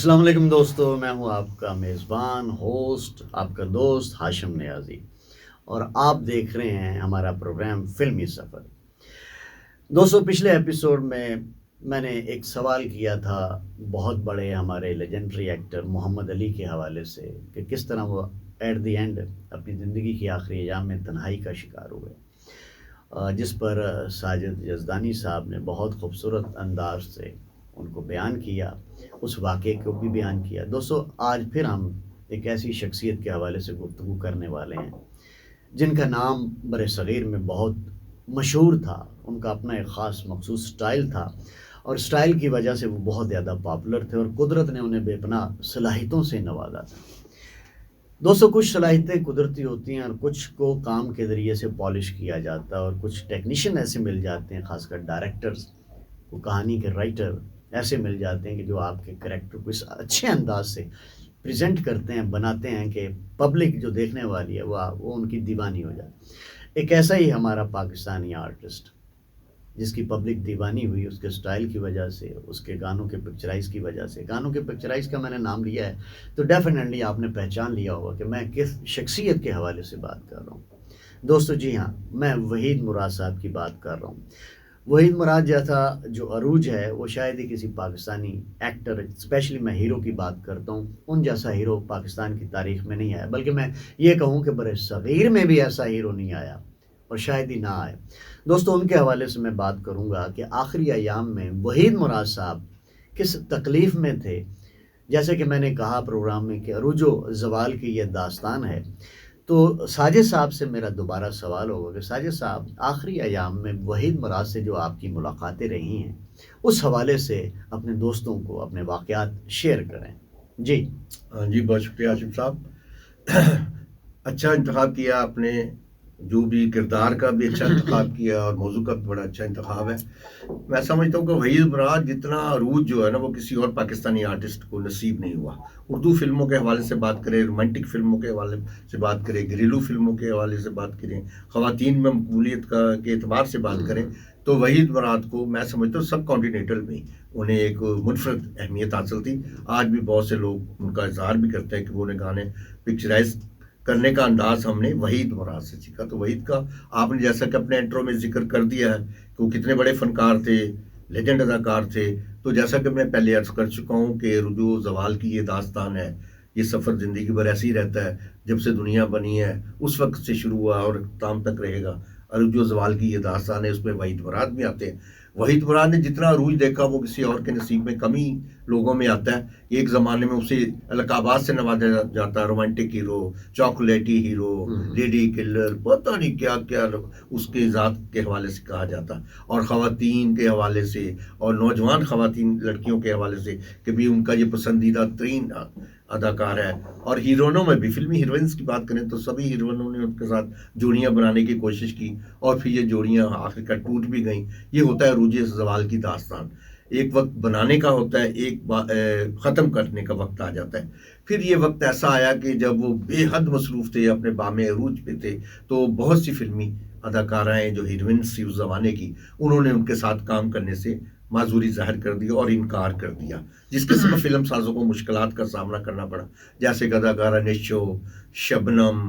السلام علیکم دوستو، میں ہوں آپ کا میزبان ہوسٹ، آپ کا دوست ہاشم نیازی، اور آپ دیکھ رہے ہیں ہمارا پروگرام فلمی سفر۔ دوستو، پچھلے ایپیسوڈ میں نے ایک سوال کیا تھا بہت بڑے ہمارے لیجنڈری ایکٹر محمد علی کے حوالے سے کہ کس طرح وہ ایٹ دی اینڈ اپنی زندگی کی آخری ایام میں تنہائی کا شکار ہوئے، جس پر ساجد یزدانی صاحب نے بہت خوبصورت انداز سے ان کو بیان کیا، اس واقعے کو بھی بیان کیا۔ دوستو، آج پھر ہم ایک ایسی شخصیت کے حوالے سے گفتگو کرنے والے ہیں جن کا نام بر صغیر میں بہت مشہور تھا۔ ان کا اپنا ایک خاص مخصوص سٹائل تھا، اور سٹائل کی وجہ سے وہ بہت زیادہ پاپولر تھے، اور قدرت نے انہیں بے پناہ صلاحیتوں سے نوازا تھا۔ دوستو، کچھ صلاحیتیں قدرتی ہوتی ہیں اور کچھ کو کام کے ذریعے سے پالش کیا جاتا ہے، اور کچھ ٹیکنیشین ایسے مل جاتے ہیں، خاص کر ڈائریکٹرز کو، کہانی کے رائٹر ایسے مل جاتے ہیں کہ جو آپ کے کریکٹر کو اس اچھے انداز سے پریزنٹ کرتے ہیں، بناتے ہیں کہ پبلک جو دیکھنے والی ہے وہ ان کی دیوانی ہو جائے۔ ایک ایسا ہی ہمارا پاکستانی آرٹسٹ جس کی پبلک دیوانی ہوئی اس کے سٹائل کی وجہ سے، اس کے گانوں کے پکچرائز کی وجہ سے۔ گانوں کے پکچرائز کا میں نے نام لیا ہے تو ڈیفینیٹلی آپ نے پہچان لیا ہوگا کہ میں کس شخصیت کے حوالے سے بات کر رہا ہوں۔ دوستو، جی ہاں، میں وحید مراد صاحب کی بات کر رہا ہوں۔ وحید مراد جیسا جو عروج ہے وہ شاید ہی کسی پاکستانی ایکٹر، اسپیشلی میں ہیرو کی بات کرتا ہوں، ان جیسا ہیرو پاکستان کی تاریخ میں نہیں آیا، بلکہ میں یہ کہوں کہ بر صغیر میں بھی ایسا ہیرو نہیں آیا، اور شاید ہی نہ آئے۔ دوستو، ان کے حوالے سے میں بات کروں گا کہ آخری ایام میں وحید مراد صاحب کس تکلیف میں تھے۔ جیسے کہ میں نے کہا پروگرام میں کہ عروج و زوال کی یہ داستان ہے، تو ساجد صاحب سے میرا دوبارہ سوال ہوگا کہ ساجد صاحب، آخری ایام میں وحید مراد سے جو آپ کی ملاقاتیں رہی ہیں اس حوالے سے اپنے دوستوں کو اپنے واقعات شیئر کریں۔ جی جی، بہت شکریہ آصف صاحب۔ اچھا انتخاب کیا آپ نے، جو بھی کردار کا بھی اچھا انتخاب کیا اور موضوع کا بھی بڑا اچھا انتخاب ہے۔ میں سمجھتا ہوں کہ وحید مراد جتنا عروج جو ہے نا وہ کسی اور پاکستانی آرٹسٹ کو نصیب نہیں ہوا۔ اردو فلموں کے حوالے سے بات کریں، رومانٹک فلموں کے حوالے سے بات کریں، گھریلو فلموں کے حوالے سے بات کریں، خواتین میں مقبولیت کے اعتبار سے بات کریں، تو وحید مراد کو میں سمجھتا ہوں سب کانٹینینٹل میں انہیں ایک منفرد اہمیت حاصل تھی۔ آج بھی بہت سے لوگ ان کا اظہار بھی کرتے ہیں کہ وہ انہیں گانے پکچرائز کرنے کا انداز ہم نے وحید مراد سے سیکھا۔ تو وحید کا آپ نے جیسا کہ اپنے انٹرو میں ذکر کر دیا ہے کہ وہ کتنے بڑے فنکار تھے، لیجنڈ اداکار تھے۔ تو جیسا کہ میں پہلے عرض کر چکا ہوں کہ رجوع و زوال کی یہ داستان ہے، یہ سفر زندگی بھر ایسے ہی رہتا ہے، جب سے دنیا بنی ہے اس وقت سے شروع ہوا اور اختتام تک رہے گا۔ عروج و زوال کی یہ داستان ہے، اس میں وحید مراد بھی آتے ہیں۔ وحید مراد نے جتنا عروج دیکھا وہ کسی اور کے نصیب میں کم ہی لوگوں میں آتا ہے۔ ایک زمانے میں اسے القابات سے نوازا جاتا ہے، romantic hero, chocolatey hero, lady colour, پتہ نہیں کیا کیا اس کے ذات کے حوالے سے کہا جاتا، اور خواتین کے حوالے سے اور نوجوان خواتین لڑکیوں کے حوالے سے کہ بھی ان کا یہ پسندیدہ ترین اداکار ہے۔ اور ہیروئنوں میں بھی، فلمی ہیروئنس کی بات کریں تو سبھی ہیروئنوں نے ان کے ساتھ جوڑیاں بنانے کی کوشش کی، اور پھر یہ جوڑیاں آخر کار ٹوٹ بھی گئیں۔ یہ ہوتا ہے عروج زوال کی داستان۔ ایک وقت بنانے کا ہوتا ہے، ایک ختم کرنے کا وقت آ جاتا ہے۔ پھر یہ وقت ایسا آیا کہ جب وہ بے حد مصروف تھے، اپنے بام عروج پہ تھے، تو بہت سی فلمی اداکارائیں جو ہیروئنس تھی اس زمانے کی، انہوں نے ان کے ساتھ کام کرنے سے معذوری ظاہر کر دی اور انکار کر دیا، جس کے سبب فلم سازوں کو مشکلات کا سامنا کرنا پڑا، جیسے کہ اداکارہ نشو، شبنم،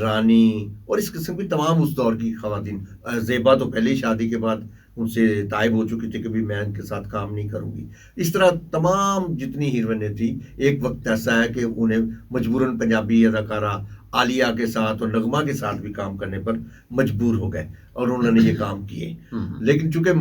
رانی اور اس قسم کی تمام اس دور کی خواتین۔ زیبا تو پہلے ہی شادی کے بعد ان سے طائب ہو چکی تھی کہ بھی میں ان کے ساتھ کام نہیں کروں گی۔ اس طرح تمام جتنی ہیروئنیں تھیں، ایک وقت ایسا ہے کہ انہیں مجبوراً پنجابی اداکارہ عالیہ کے ساتھ اور نغمہ کے ساتھ بھی کام کرنے پر مجبور ہو گئے، اور انہوں نے یہ کام کیے۔ لیکن چونکہ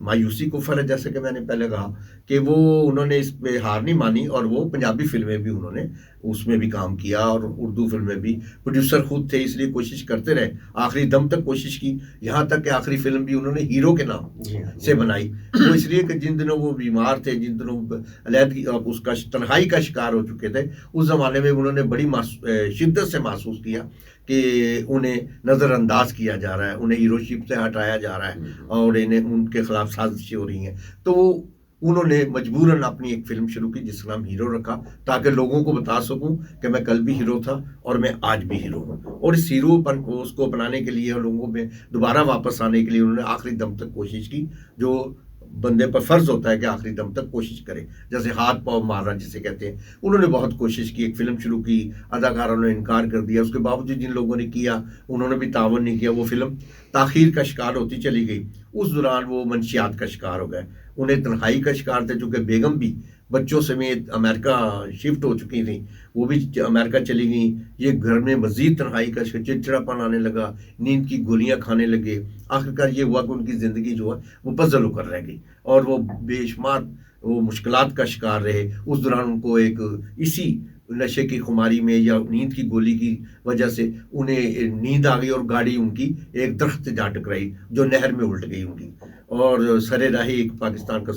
مایوسی کفر ہے، جیسے کہ میں نے پہلے کہا کہ وہ انہوں نے اس پہ ہار نہیں مانی، اور وہ پنجابی فلمیں بھی انہوں نے اس میں بھی کام کیا، اور اردو فلمیں بھی۔ پروڈیوسر خود تھے، اس لیے کوشش کرتے رہے، آخری دم تک کوشش کی، یہاں تک کہ آخری فلم بھی انہوں نے ہیرو کے نام سے بنائی۔ وہ اس لیے کہ جن دنوں وہ بیمار تھے، جن دنوں علیحدگی اس کا تنہائی کا شکار ہو چکے تھے، اس زمانے میں انہوں نے بڑی شدت سے محسوس کیا کہ انہیں نظر انداز کیا جا رہا ہے، انہیں ہیروشپ سے ہٹایا جا رہا ہے، اور انہیں ان کے خلاف سازشیں ہو رہی ہیں۔ تو انہوں نے مجبوراً اپنی ایک فلم شروع کی جس کا نام ہیرو رکھا، تاکہ لوگوں کو بتا سکوں کہ میں کل بھی ہیرو تھا اور میں آج بھی ہیرو ہوں۔ اور اس ہیرو پن کو اس کو بنانے کے لیے اور لوگوں میں دوبارہ واپس آنے کے لیے انہوں نے آخری دم تک کوشش کی، جو بندے پر فرض ہوتا ہے کہ آخری دم تک کوشش کرے، جیسے ہاتھ پاؤں مارنا جسے کہتے ہیں. انہوں نے بہت کوشش کی، ایک فلم شروع کی، اداکاروں نے انکار کر دیا، اس کے باوجود جن لوگوں نے کیا انہوں نے بھی تعاون نہیں کیا، وہ فلم تاخیر کا شکار ہوتی چلی گئی. اس دوران وہ منشیات کا شکار ہو گئے، انہیں تنہائی کا شکار تھے، چونکہ بیگم بھی بچوں سمیت امریکہ شفٹ ہو چکی تھیں، وہ بھی امریکہ چلی گئیں. یہ گھر میں مزید تنہائی کا چڑچڑاپن آنے لگا، نیند کی گولیاں کھانے لگے. آخرکار یہ ہوا کہ ان کی زندگی جو ہے وہ پزل ہو کر رہ گئی اور وہ بے شمار وہ مشکلات کا شکار رہے. اس دوران ان کو ایک اسی نشے کی خماری میں یا نیند کی گولی کی وجہ سے انہیں نیند آ گئی اور گاڑی ان کی ایک درخت سے جا ٹکرائی جو نہر میں الٹ گئی ان کی. اور سرے راہی ایک پاکستان کا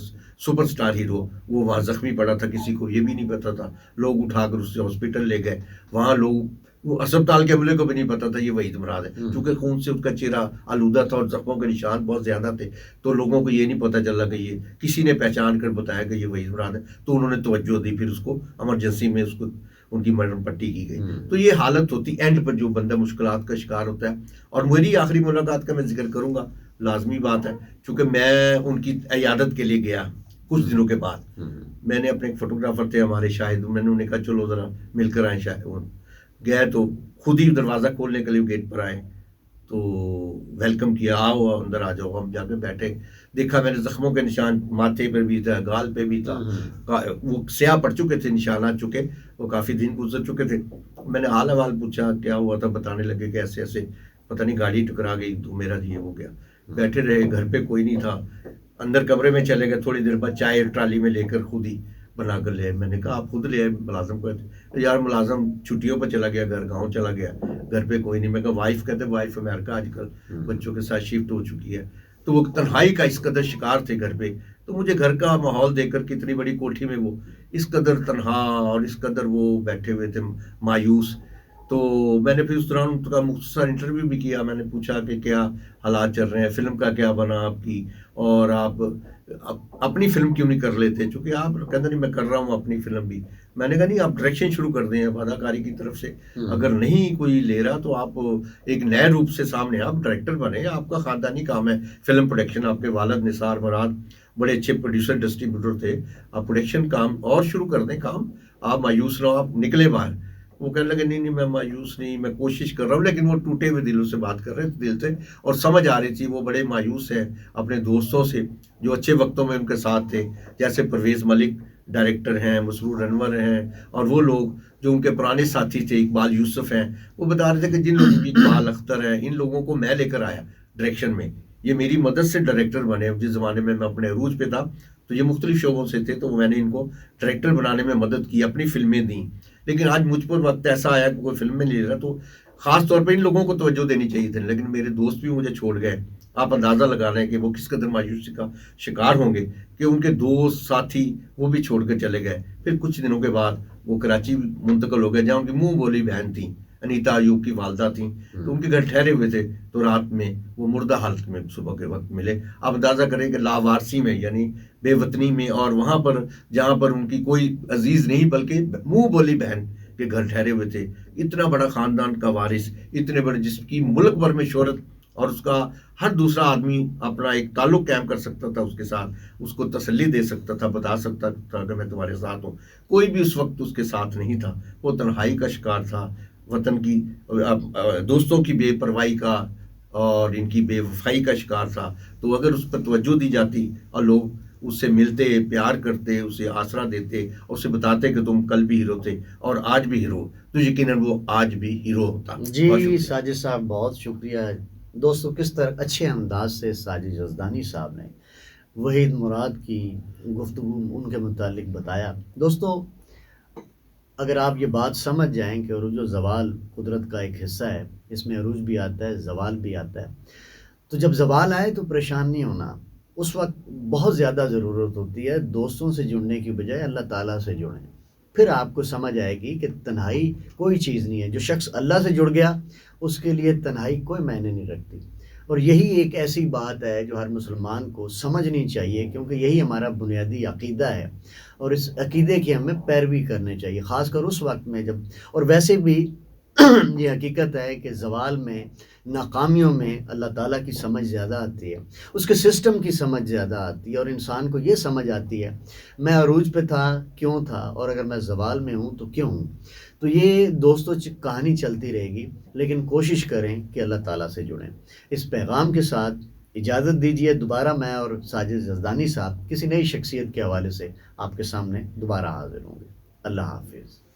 سپر سٹار ہیرو وہ وہاں زخمی پڑا تھا، کسی کو یہ بھی نہیں پتا تھا، لوگ اٹھا کر اس سے ہاسپٹل لے گئے. وہاں لوگ وہ اسپتال کے عملے کو بھی نہیں پتا تھا یہ وحید مراد ہے، چونکہ خون سے اس کا چہرہ آلودہ تھا اور زخموں کے نشان بہت زیادہ تھے، تو لوگوں کو یہ نہیں پتا چلا کہ یہ کسی نے پہچان کر بتایا کہ یہ وحید مراد ہے، تو انہوں نے توجہ دی، پھر اس کو ایمرجنسی میں اس کو ان کی مرہم پٹی کی گئی. تو یہ حالت ہوتی اینڈ پر جو بندہ مشکلات کا شکار ہوتا ہے. اور میری آخری ملاقات کا میں ذکر کروں گا، لازمی بات ہے، چونکہ میں ان کی عیادت کے لیے گیا کچھ دنوں کے بعد. میں نے اپنے ایک فوٹوگرافر تھے ہمارے شاہد، میں نے انہیں کہا چلو ذرا مل کر آئیں. شاہد گئے تو خود ہی دروازہ کھولنے کے لیے گیٹ پر آئے تو ویلکم کیا، آؤ اندر آ جاؤ. ہم جا کے بیٹھے، دیکھا میں نے زخموں کے نشان ماتھے پر بھی تھا، گال پہ بھی تھا، وہ سیاہ پڑ چکے تھے، نشانات چکے، وہ کافی دن گزر چکے تھے. میں نے حال احوال پوچھا کیا ہوا تھا، بتانے لگے کہ ایسے ایسے پتہ نہیں گاڑی ٹکرا گئی تو میرا یہ ہو گیا. بیٹھے رہے، گھر پہ کوئی نہیں تھا. اندر کمرے میں چلے گئے، تھوڑی دیر بعد چائے ٹرالی میں لے کر خود ہی بنا کر لے. میں نے کہا آپ خود لے آئے ملازم کو؟ یار ملازم چھٹیوں پہ چلا گیا، گاؤں چلا گیا، گھر پہ کوئی نہیں. میں کہا وائف؟ کہتے وائف امریکہ آج کل بچوں کے ساتھ شفٹ ہو چکی ہے. تو وہ تنہائی کا اس قدر شکار تھے گھر پہ. تو مجھے گھر کا ماحول دیکھ کر کتنی بڑی کوٹھی میں وہ اس قدر تنہا اور اس قدر وہ بیٹھے ہوئے تھے مایوس. تو میں نے پھر اس دوران ان کا مختصر انٹرویو بھی کیا. میں نے پوچھا کہ کیا حالات چل رہے ہیں، فلم کا کیا بنا آپ کی، اور آپ اپنی فلم کیوں نہیں کر لیتے، چونکہ آپ کہتے نہیں میں کر رہا ہوں اپنی فلم بھی. میں نے کہا نہیں، آپ ڈائریکشن شروع کر دیں اداکاری کی طرف سے، اگر نہیں کوئی لے رہا تو آپ ایک نئے روپ سے سامنے آپ ڈائریکٹر بنے. آپ کا خاندانی کام ہے فلم پروڈکشن، آپ کے والد نثار مراد بڑے اچھے پروڈیوسر ڈسٹریبیوٹر تھے، آپ پروڈکشن کام اور شروع کر دیں کام. آپ مایوس رہو، آپ نکلے باہر. وہ کہنے لگے نہیں میں مایوس نہیں، میں کوشش کر رہا ہوں. لیکن وہ ٹوٹے ہوئے دلوں سے بات کر رہے تھے، دل سے، اور سمجھ آ رہی تھی وہ بڑے مایوس ہیں اپنے دوستوں سے جو اچھے وقتوں میں ان کے ساتھ تھے، جیسے پرویز ملک ڈائریکٹر ہیں، مسرور انور ہیں، اور وہ لوگ جو ان کے پرانے ساتھی تھے، اقبال یوسف ہیں. وہ بتا رہے تھے کہ جن لوگوں کی اقبال اختر ہیں، ان لوگوں کو میں لے کر آیا ڈائریکشن میں، یہ میری مدد سے ڈائریکٹر بنے. جس زمانے میں اپنے عروج پہ تھا تو یہ مختلف شعبوں سے تھے، تو میں نے ان کو ڈائریکٹر بنانے میں مدد کی، اپنی فلمیں دیں. لیکن آج مجھ پر وقت ایسا آیا کہ کوئی فلم میں نہیں لے رہا، تو خاص طور پہ ان لوگوں کو توجہ دینی چاہیے تھی. لیکن میرے دوست بھی مجھے چھوڑ گئے. آپ اندازہ لگا رہے ہیں کہ وہ کس قدر مایوسی کا شکار ہوں گے کہ ان کے دوست ساتھی وہ بھی چھوڑ کے چلے گئے. پھر کچھ دنوں کے بعد وہ کراچی منتقل ہو گئے، جہاں ان کی منہ بولی بہن تھیں، انیتا ایوب کی والدہ تھیں. تو ان کے گھر ٹھہرے ہوئے تھے، تو رات میں وہ مردہ حالت میں صبح کے وقت ملے. آپ اندازہ کریں کہ لاوارسی میں، یعنی بے وطنی میں، اور وہاں پر جہاں پر ان کی کوئی عزیز نہیں بلکہ منہ بولی بہن کے گھر ٹھہرے ہوئے تھے. اتنا بڑا خاندان کا وارث، اتنے بڑے جس کی ملک بھر میں شہرت، اور اس کا ہر دوسرا آدمی اپنا ایک تعلق قائم کر سکتا تھا اس کے ساتھ، اس کو تسلی دے سکتا تھا، بتا سکتا تھا کہ میں تمہارے ساتھ ہوں. کوئی بھی اس وقت اس کے ساتھ نہیں تھا. وہ تنہائی کا شکار تھا، وطن کی دوستوں کی بے پرواہی کا اور ان کی بے وفائی کا شکار تھا. تو اگر اس پر توجہ دی جاتی اور لوگ اس سے ملتے، پیار کرتے، اسے آسرا دیتے، اور اسے بتاتے کہ تم کل بھی ہیرو تھے اور آج بھی ہیرو، تو یقیناً وہ آج بھی ہیرو ہوتا. جی ساجد صاحب بہت شکریہ. دوستو کس طرح اچھے انداز سے ساجد یزدانی صاحب نے وحید مراد کی گفتگو ان کے متعلق بتایا. دوستو اگر آپ یہ بات سمجھ جائیں کہ عروج و زوال قدرت کا ایک حصہ ہے، اس میں عروج بھی آتا ہے، زوال بھی آتا ہے، تو جب زوال آئے تو پریشان نہیں ہونا. اس وقت بہت زیادہ ضرورت ہوتی ہے دوستوں سے جڑنے کی بجائے اللہ تعالیٰ سے جڑیں. پھر آپ کو سمجھ آئے گی کہ تنہائی کوئی چیز نہیں ہے. جو شخص اللہ سے جڑ گیا اس کے لیے تنہائی کوئی معنی نہیں رکھتی. اور یہی ایک ایسی بات ہے جو ہر مسلمان کو سمجھنی چاہیے، کیونکہ یہی ہمارا بنیادی عقیدہ ہے، اور اس عقیدے کی ہمیں پیروی کرنی چاہیے، خاص کر اس وقت میں جب، اور ویسے بھی یہ حقیقت ہے کہ زوال میں، ناکامیوں میں اللہ تعالیٰ کی سمجھ زیادہ آتی ہے، اس کے سسٹم کی سمجھ زیادہ آتی ہے، اور انسان کو یہ سمجھ آتی ہے میں عروج پہ تھا کیوں تھا، اور اگر میں زوال میں ہوں تو کیوں ہوں۔ تو یہ دوستوں کہانی چلتی رہے گی، لیکن کوشش کریں کہ اللہ تعالیٰ سے جڑیں۔ اس پیغام کے ساتھ اجازت دیجیے، دوبارہ میں اور ساجد یزدانی صاحب کسی نئی شخصیت کے حوالے سے آپ کے سامنے دوبارہ حاضر ہوں گے۔ اللہ حافظ۔